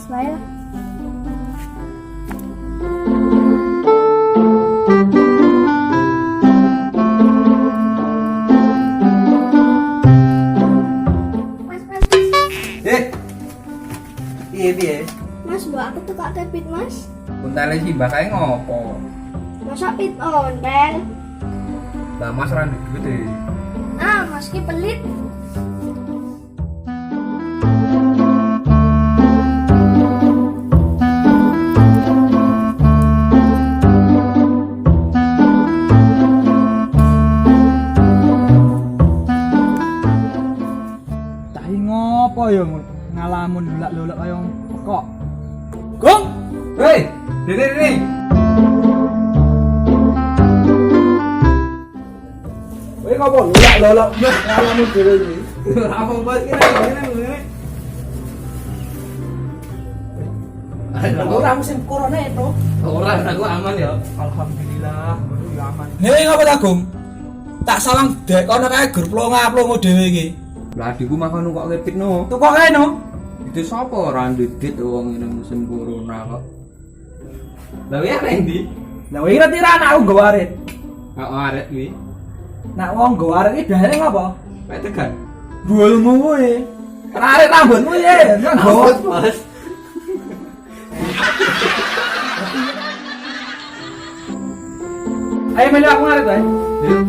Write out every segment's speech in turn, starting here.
Mas bae. Mas. Piye? Mas, mbok aku tukak kepit, Mas. Kuntale sih bakae ngopo? Masa pit ontel? Lah Mas ra ndek duit e. Ah, Mas ki pelit. Cai ngopo ya ngalamun lulak-lulak kaya kok. Gong. Hei, Dene. Kowe ngopo lulak-lulak ngalamun dhewe iki? Apa banget ini? Ora musim corona itu. Ora, aku aman ya. Alhamdulillah, ngono ya aman. Nih ngopo ta, Gong? Tak salang dek kono kae grup plonga-plongo dhewe iki. Lah adikku makan kok kepitno. Tuh kok kae no? Itu sapa ora ndedit wong ini musim corona kok. Lah ya nang ndi? Lah kowe ngerti ra anakku nggo arit. Kok arek kuwi. Nak wong nggo arit iki biasane ngopo? Kayak tegan. Bulmu kuwi. Arit rambutmu ya. Nggo. Mas. Ayo melu aku ngarit wae. Yuk.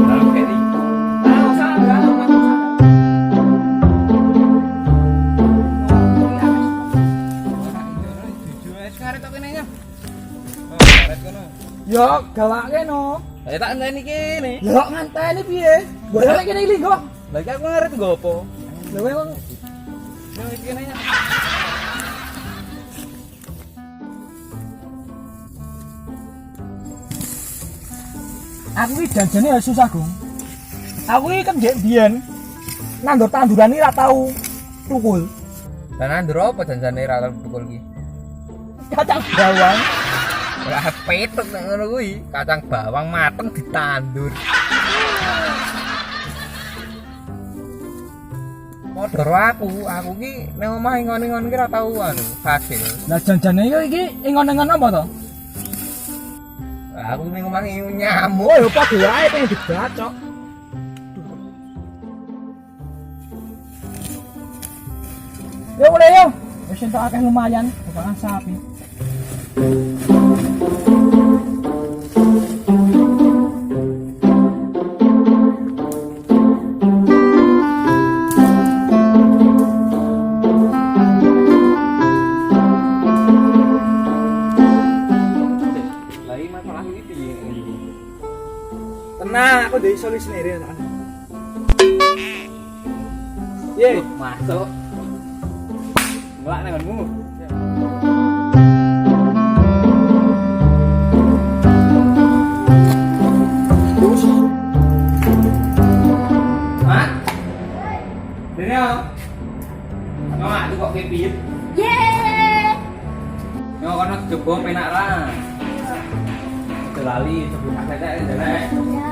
Dalam keri. Yo, gawake no. Ayo tak ngenteni kene. Yo nganteni piye? Boleh lek kene iki lho. Lah iki aku ngarep nggo apa? Lha kowe wong Nang iki kene. aku iki janjane ya susah, Gong. Aku iki kan ndek biyen nandur tanduran iki ra tau tukul. Lah nandur apa janjane ra tukul iki? Kacang bawang. Lah petuk nek ngono kuwi, kacang bawang mateng ditandur. Modor aku ki nang omah ingon-ingon ki ra tau anu hasil. Lah janjane iki ingon-ingon apa to? Aku ning omah nyamuk. Oh, ya padha wae pengen dibacok. Yo boleh yo. Wis entuk akeh lumayan, bukan sapi. Lah iki masalah iki piye? Tenang, aku dari solusi sendiri anak. Ye, Masuk. Ngelak nang nggonmu. Mak. Dene yo. Mak, itu kok kepit. Yeay. Yo kono coba penak ra. Lali sebelum tak tetek ndelek. Ya.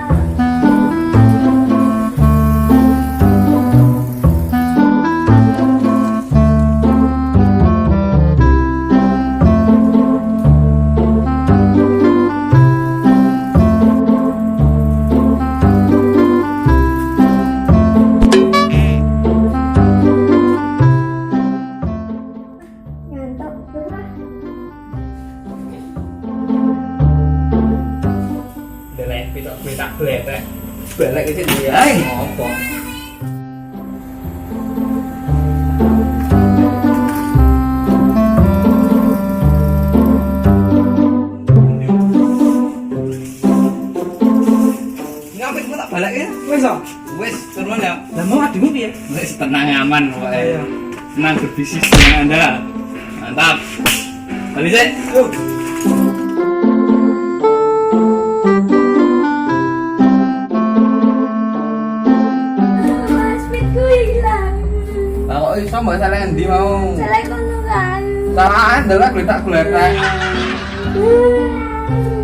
Ngantuk berah. Ndelek pitok kowe tak bletek. Belek iki ndi ae ngopo? Ngapit kok tak baleke? wis kok. Wis, turun ya. Lah mau adikmu piye? Wis tenang aman pokoke. Iya. Senang berbisnis dengan Anda. Mantap. Balik sih. Yuk. Mas, pitku hilang. Lah kok iso mbok salah endi mau? Salah kono kan. Salah ndelok tak gletek. Hmm.